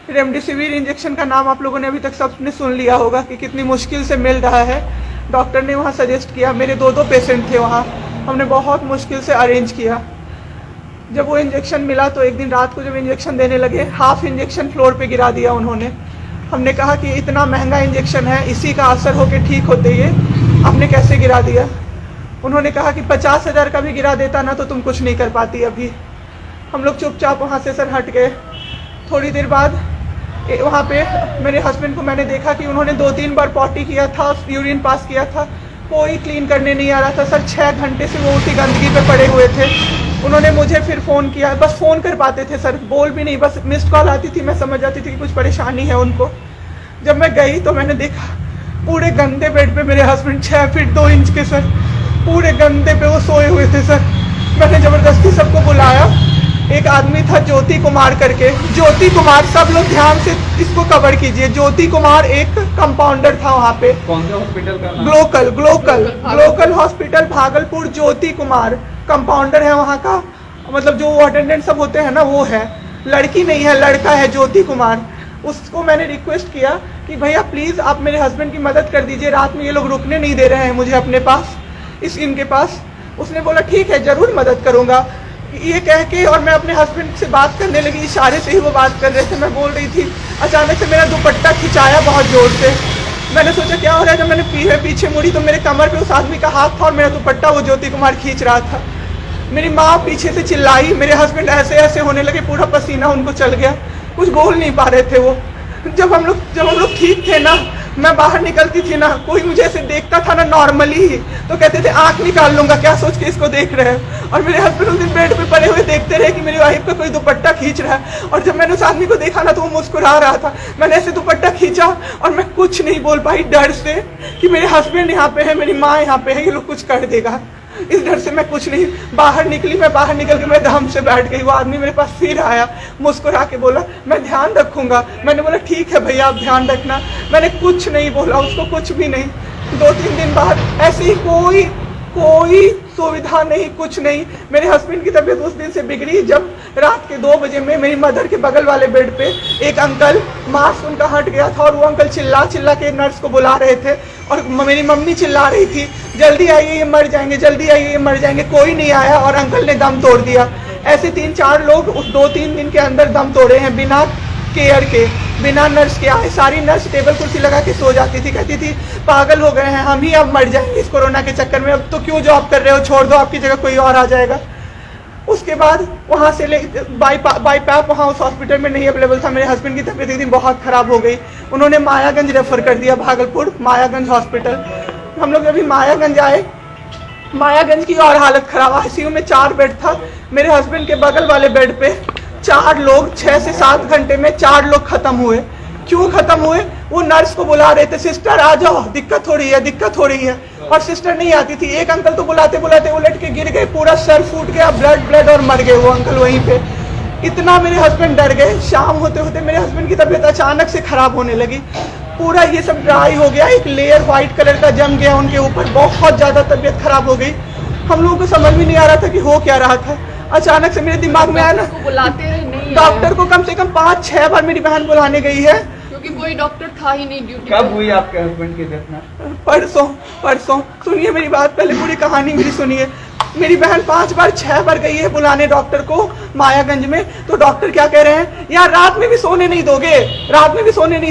Remdesivir injection का नाम आप लोगों ने अभी तक सबने सुन लिया होगा कि कितनी मुश्किल से मिल रहा है। डॉक्टर ने वहाँ सजेस्ट किया, मेरे दो पेशेंट थे वहाँ, हमने बहुत मुश्किल से अरेंज किया। जब वो इंजेक्शन मिला तो एक दिन रात को जब इंजेक्शन देने लगे, हाफ इंजेक्शन फ्लोर पे गिरा दिया उन्होंने। हमने कहा कि इतना महंगा इंजेक्शन है, इसी का असर होके ठीक होते ये आपने कैसे गिरा दिया। उन्होंने कहा कि 50,000 का भी गिरा देता ना तो तुम कुछ नहीं कर पाती अभी। हम लोग चुपचाप वहाँ से सर हट गए। थोड़ी देर बाद वहाँ पे मेरे हस्बैंड को मैंने देखा कि उन्होंने 2-3 बार पॉटी किया था, यूरिन पास किया था, कोई क्लीन करने नहीं आ रहा था सर। 6 घंटे से वो उसी गंदगी पे पड़े हुए थे। उन्होंने मुझे फिर फ़ोन किया, बस फ़ोन कर पाते थे सर, बोल भी नहीं, बस मिस्ड कॉल आती थी, मैं समझ जाती थी कि कुछ परेशानी है उनको। जब मैं गई तो मैंने देखा पूरे गंदे बेड पे मेरे हस्बैंड 6 फीट 2 इंच के सर, पूरे गंदे पे वो सोए हुए थे सर। मैंने ज़बरदस्ती सबको बुलाया। एक आदमी था ज्योति कुमार करके, ज्योति कुमार, सब लोग ध्यान से इसको कवर कीजिए। ज्योति कुमार एक कंपाउंडर था वहाँ पे। कौन सा हॉस्पिटल का नाम? Glocal hospital Bhagalpur. Jyoti Kumar compounder है वहाँ का, मतलब जो अटेंडेंट सब होते हैं ना वो है, लड़की नहीं है लड़का है ज्योति कुमार। उसको मैंने रिक्वेस्ट किया कि भैया प्लीज़ आप मेरे हस्बैंड की मदद कर दीजिए, रात में ये लोग रुकने नहीं दे रहे हैं मुझे अपने पास, इनके पास। उसने बोला ठीक है ज़रूर मदद करूँगा, ये कह के, और मैं अपने हस्बैंड से बात करने लगी, इशारे से ही वो बात कर रहे थे, मैं बोल रही थी। अचानक से मेरा दुपट्टा खिंचाया बहुत ज़ोर से। मैंने सोचा क्या हो रहा है, जब मैंने पीछे मुड़ी तो मेरे कमर पे उस आदमी का हाथ था और मेरा दुपट्टा वो ज्योति कुमार खींच रहा था। मेरी माँ पीछे से चिल्लाई, मेरे हस्बैंड ऐसे ऐसे होने लगे, पूरा पसीना उनको चल गया, कुछ बोल नहीं पा रहे थे वो। जब हम लोग ठीक थे ना, मैं बाहर निकलती थी ना, कोई मुझे ऐसे देखता था ना नॉर्मली ही तो कहते थे आंख निकाल लूंगा, क्या सोच के इसको देख रहे हैं। और मेरे हस्बैंड उस दिन बेड पे पड़े हुए देखते रहे कि मेरी वाइफ का कोई दुपट्टा खींच रहा है। और जब मैंने उस आदमी को देखा ना तो वो मुस्कुरा रहा था। मैंने ऐसे दुपट्टा खींचा और मैं कुछ नहीं बोल पाई डर से कि मेरे हस्बैंड यहाँ पे है, मेरी माँ यहाँ पे है, ये लोग कुछ कर देगा, इस डर से मैं कुछ नहीं बाहर निकली। मैं बाहर निकल के मैं दम से बैठ गई। वो आदमी मेरे पास फिर आया, मुस्कुरा के बोला मैं ध्यान रखूंगा। मैंने बोला ठीक है भैया आप ध्यान रखना। मैंने कुछ नहीं बोला उसको, कुछ भी नहीं। 2-3 दिन बाद ऐसे ही कोई सुविधा नहीं, कुछ नहीं। मेरे हस्बैंड की तबीयत उस दिन से बिगड़ी जब रात के 2 बजे में मेरी मदर के बगल वाले बेड पे एक अंकल, मास्क उनका हट गया था और वो अंकल चिल्ला के नर्स को बुला रहे थे और मेरी मम्मी चिल्ला रही थी जल्दी आइए ये मर जाएंगे, जल्दी आइए ये मर जाएंगे। कोई नहीं आया और अंकल ने दम तोड़ दिया। ऐसे 3-4 लोग उस 2-3 दिन के अंदर दम तोड़े हैं बिना केयर के, बिना नर्स के आए। सारी नर्स टेबल कुर्सी लगा के सो जाती थी, कहती थी पागल हो गए हैं हम ही, अब मर जाएंगे इस कोरोना के चक्कर में, अब तो क्यों जॉब कर रहे हो, छोड़ दो, आपकी जगह कोई और आ जाएगा। उसके बाद वहाँ से बाई पैप वहाँ उस हॉस्पिटल में नहीं अवेलेबल था। मेरे हस्बैंड की तबीयत एक दिन बहुत ख़राब हो गई, उन्होंने मायागंज रेफर कर दिया, भागलपुर मायागंज हॉस्पिटल। हम लोग अभी मायागंज आए, मायागंज की और हालत ख़राब, आईसीयू में 4 बेड था। मेरे हस्बैंड के बगल वाले बेड पे 4 लोग 6 से 7 घंटे में 4 लोग ख़त्म हुए। क्यों ख़त्म हुए? वो नर्स को बुला रहे थे, सिस्टर आ जाओ, दिक्कत हो रही है, और सिस्टर नहीं आती थी। एक अंकल तो बुलाते बुलाते उलट के गिर गए, पूरा सर फूट गया, ब्लड और मर गए वो अंकल वहीं पे। इतना मेरे हस्बैंड डर गए। शाम होते होते मेरे हस्बैंड की तबीयत अचानक से ख़राब होने लगी, पूरा ये सब ड्राई हो गया, एक लेयर व्हाइट कलर का जम गया उनके ऊपर, बहुत ज़्यादा तबीयत ख़राब हो गई। हम लोगों को समझ में नहीं आ रहा था कि हो क्या रहा था। अचानक से मेरे दिमाग में आया ना, डॉक्टर को कम से कम 5-6 बार मेरी बहन बुलाने गई है, क्योंकि कोई डॉक्टर था ही नहीं ड्यूटी। कब हुई आपके हस्बैंड की घटना? परसों। सुनिए मेरी बात, पहले पूरी कहानी मेरी सुनिए। मेरी बहन 5 बार 6 बार गई है बुलाने डॉक्टर को मायागंज में, तो डॉक्टर क्या कह रहे हैं, यार रात में भी सोने नहीं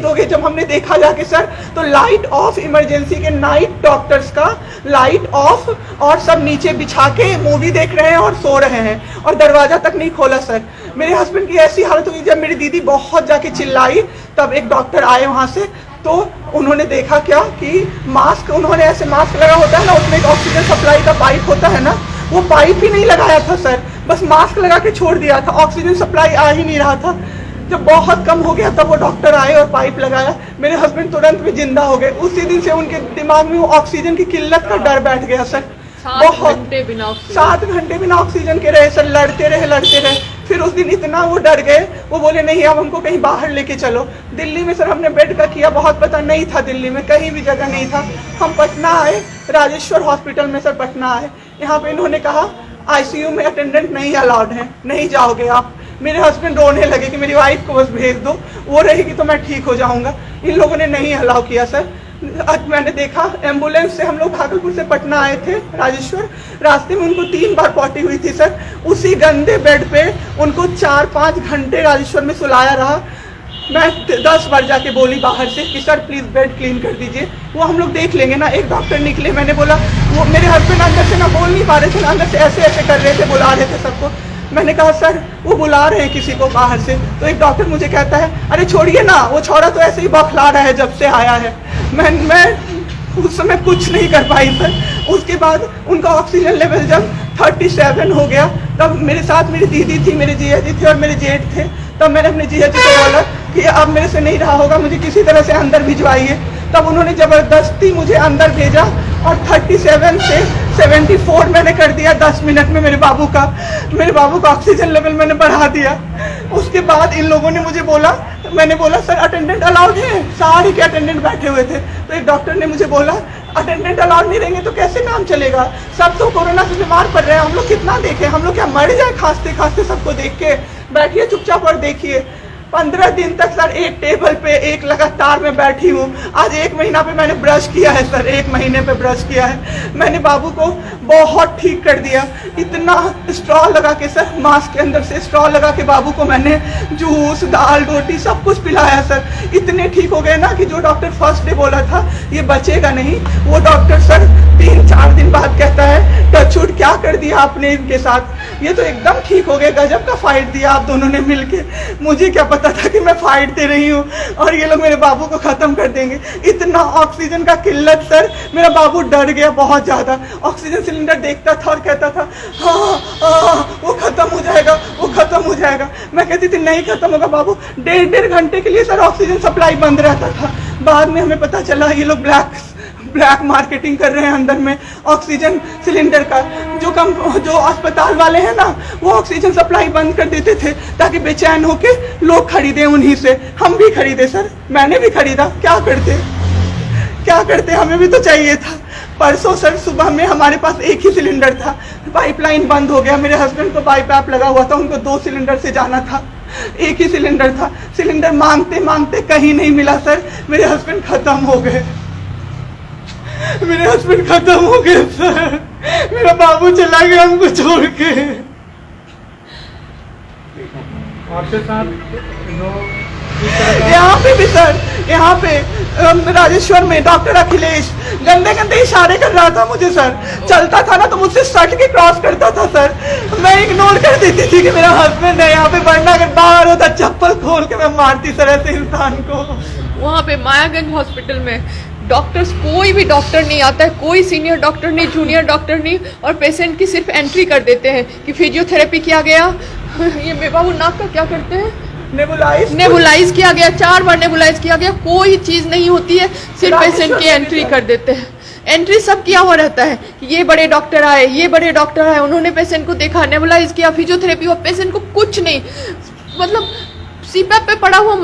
दोगे। जब हमने देखा जाके सर, तो लाइट ऑफ, इमरजेंसी के नाइट डॉक्टर्स का लाइट ऑफ, और सब नीचे बिछा के मूवी देख रहे हैं और सो रहे हैं, और दरवाजा तक नहीं खोला सर। मेरे हस्बैंड की ऐसी हालत हुई, जब मेरी दीदी बहुत जाके चिल्लाई तब एक डॉक्टर आए वहाँ से, तो उन्होंने देखा क्या कि मास्क, उन्होंने ऐसे मास्क लगा होता है ना, उसमें एक ऑक्सीजन सप्लाई का पाइप होता है ना, वो पाइप ही नहीं लगाया था सर, बस मास्क लगा के छोड़ दिया था, ऑक्सीजन सप्लाई आ ही नहीं रहा था। जब बहुत कम हो गया तब वो डॉक्टर आए और पाइप लगाया, मेरे हस्बैंड तुरंत में जिंदा हो गए। उसी दिन से उनके दिमाग में वो ऑक्सीजन की किल्लत का डर बैठ गया सर। 7 घंटे बिना ऑक्सीजन के रहे सर, लड़ते रहे। फिर उस दिन इतना वो डर गए, वो बोले नहीं अब हमको कहीं बाहर लेके चलो। दिल्ली में सर हमने बेड का किया, बहुत पता नहीं था, दिल्ली में कहीं भी जगह नहीं था। हम पटना आए, राजेश्वर हॉस्पिटल में सर पटना आए। यहाँ पे इन्होंने कहा आईसीयू में अटेंडेंट नहीं अलाउड है, नहीं जाओगे आप। मेरे हस्बैंड रोने लगे कि मेरी वाइफ को बस भेज दो, वो रहेगी तो मैं ठीक हो जाऊंगा। इन लोगों ने नहीं अलाउ किया सर। आज मैंने देखा एम्बुलेंस से हम लोग भागलपुर से पटना आए थे राजेश्वर, रास्ते में उनको 3 बार पॉटी हुई थी सर। उसी गंदे बेड पे उनको 4-5 घंटे राजेश्वर में सुलाया रहा। मैं 10 बार जाके बोली बाहर से कि सर प्लीज बेड क्लीन कर दीजिए, वो हम लोग देख लेंगे ना। एक डॉक्टर निकले, मैंने बोला, वो मेरे हस्बैंड अंदर से ना बोल नहीं पा रहे थे, अंदर से ऐसे ऐसे कर रहे थे, बुला रहे थे सबको। मैंने कहा सर वो बुला रहे हैं किसी को बाहर से, तो एक डॉक्टर मुझे कहता है अरे छोड़िए ना, वो छोड़ा तो ऐसे ही बौखला रहा है जब से आया है। मैं उस समय कुछ नहीं कर पाई सर। उसके बाद उनका ऑक्सीजन लेवल जब 37 हो गया, तब मेरे साथ मेरी दीदी थी, मेरे जीजा जी थे और मेरे जेठ थे। तब मैंने अपने जीजा जी को बोला कि अब मेरे से नहीं रहा होगा, मुझे किसी तरह से अंदर भिजवाइए। तब उन्होंने ज़बरदस्ती मुझे अंदर भेजा और 37 से 74 मैंने कर दिया 10 मिनट में। मेरे बाबू का ऑक्सीजन लेवल मैंने बढ़ा दिया। उसके बाद इन लोगों ने मुझे बोला, मैंने बोला सर अटेंडेंट अलाउड है, सारे के अटेंडेंट बैठे हुए थे। तो एक डॉक्टर ने मुझे बोला अटेंडेंट अलाउड नहीं रहेंगे तो कैसे काम चलेगा, सब तो कोरोना से बीमार पड़ रहे हैं, हम लोग कितना देखें, हम लोग क्या मर जाए खांसते खांसते सबको देख के, बैठिए चुपचाप और देखिए। 15 दिन तक सर एक टेबल पे एक लगातार मैं बैठी हूँ। आज 1 महीना पे मैंने ब्रश किया है सर, 1 महीने पे ब्रश किया है मैंने। बाबू को बहुत ठीक कर दिया, इतना स्ट्रॉ लगा के सर, मास्क के अंदर से स्ट्रॉ लगा के बाबू को मैंने जूस दाल रोटी सब कुछ पिलाया सर। इतने ठीक हो गए ना कि जो डॉक्टर फर्स्ट डे बोला था ये बचेगा नहीं, वो डॉक्टर सर 3-4 दिन बाद कहता है टचवुड क्या कर दिया आपने इनके साथ, ये तो एकदम ठीक हो गए, गजब का फाइट दिया आप दोनों ने मिलके। मुझे क्या पता था कि मैं फाइट दे रही हूँ और ये लोग मेरे बाबू को खत्म कर देंगे। इतना ऑक्सीजन का किल्लत सर, मेरा बाबू डर गया बहुत ज्यादा। ऑक्सीजन सिलेंडर देखता था और कहता था हाँ वो खत्म हो जाएगा, वो खत्म हो जाएगा। मैं कहती थी नहीं खत्म होगा बाबू। 1.5 घंटे के लिए सर ऑक्सीजन सप्लाई बंद रहता था। बाद में हमें पता चला ये लोग ब्लैक मार्केटिंग कर रहे हैं अंदर में ऑक्सीजन सिलेंडर का। जो अस्पताल वाले हैं ना, वो ऑक्सीजन सप्लाई बंद कर देते थे ताकि बेचैन होके लोग खरीदें उन्हीं से। हम भी खरीदे सर, मैंने भी खरीदा, क्या करते हमें भी तो चाहिए था। परसों सर सुबह में हमारे पास एक ही सिलेंडर था, पाइपलाइन बंद हो गया। मेरे हस्बैंड को पाइप लगा हुआ था, उनको 2 सिलेंडर से जाना था, एक ही सिलेंडर था। सिलेंडर मांगते मांगते कहीं नहीं मिला सर, मेरे हस्बैंड खत्म हो गए सर। मेरा बाबू चला गया हमको छोड़ के। आपके साथ यहाँ पे भी सर, यहाँ पे राजेश्वर में डॉक्टर अखिलेश गंदे गंदे इशारे कर रहा था मुझे सर। चलता था ना तो मुझसे सट के क्रॉस करता था सर, मैं इग्नोर कर देती थी कि मेरा हस्बैंड है यहाँ पे, वरना अगर बाहर होता चप्पल खोल के मैं मारती सर ऐसे इंसान को। वहाँ पे मायागंज हॉस्पिटल में डॉक्टर्स, कोई भी डॉक्टर नहीं आता है, कोई सीनियर डॉक्टर नहीं, जूनियर डॉक्टर नहीं, और पेशेंट की सिर्फ एंट्री कर देते हैं कि फिजियोथेरेपी किया गया। ये मेरे बाबू नाक का क्या करते हैं, नेबुलाइज किया गया, 4 बार नेबुलाइज किया गया, कोई चीज़ नहीं होती है, सिर्फ पेशेंट की एंट्री कर देते हैं। एंट्री सब किया हुआ रहता है कि ये बड़े डॉक्टर आए, ये बड़े डॉक्टर आए, उन्होंने पेशेंट को देखा, नेबुलाइज किया, फिजियोथेरेपी हुआ, पेशेंट को कुछ नहीं, मतलब सीपैप पे पड़ा हुआ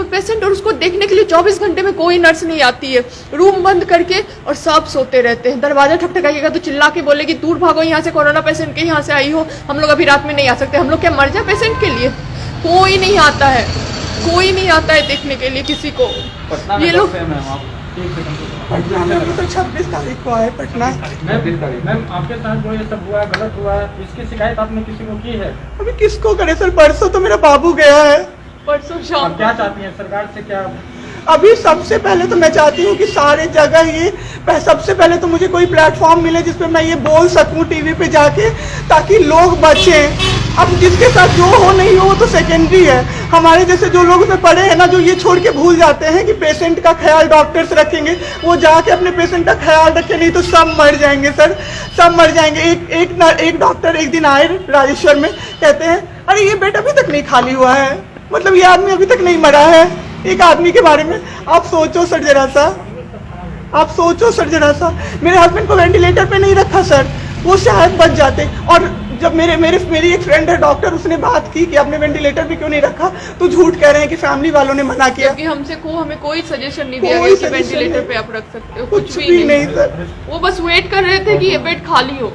पेशेंट, और उसको देखने के लिए 24 घंटे में कोई नर्स नहीं आती है। रूम बंद करके और सब सोते रहते हैं। दरवाजा ठकठकाइएगा तो चिल्ला के बोलेगी दूर भागो यहाँ से, कोरोना पेशेंट के यहाँ से आई हो, हम लोग अभी रात में नहीं आ सकते। हम लोग क्या मर जाए पेशेंट के लिए? कोई नहीं आता है, कोई नहीं आता है देखने के लिए किसी को। ये लोग पटना में तो 26 तारीख को आए पटना। मैम आपके साथ जो ये सब हुआ है, गलत हुआ है, इसकी शिकायत आपने किसी को की है? अभी किसको करे सर, परसों तो मेरा बाबू गया है, परसों शाम। क्या चाहती हैं सरकार से, क्या? अभी सबसे पहले तो मैं चाहती हूँ कि सारे जगह ये, सबसे पहले तो मुझे कोई प्लेटफॉर्म मिले जिसपे मैं ये बोल सकूँ टीवी पे जाके, ताकि लोग बचें। अब जिसके साथ जो हो नहीं हो वो तो सेकेंडरी है। हमारे जैसे जो लोग उसमें पड़े हैं ना, जो ये छोड़ के भूल जाते हैं कि पेशेंट का ख्याल डॉक्टर्स रखेंगे, वो जाके अपने पेशेंट का ख्याल रखें, नहीं तो सब मर जाएंगे सर, सब मर जाएंगे। एक डॉक्टर एक दिन आए राजेश्वर में, कहते हैं अरे ये बेड अभी तक नहीं खाली हुआ है, मतलब ये आदमी अभी तक नहीं मरा है। एक आदमी के बारे में आप सोचो सर जरा सा, आप सोचो सर जरा सा। मेरे हस्बैंड को वेंटिलेटर पे नहीं रखा सर, वो शायद बच जाते। और जब मेरी एक फ्रेंड है डॉक्टर, उसने बात की कि आपने वेंटिलेटर भी क्यों नहीं रखा, तो झूठ कह रहे हैं कि फैमिली वालों ने मना किया। क्योंकि हमें कोई सजेशन नहीं दिया गया कि वेंटिलेटर पे आप रख सकते हो, कुछ भी नहीं सर। वो बस वेट कर रहे थे कि ये बेड खाली हो।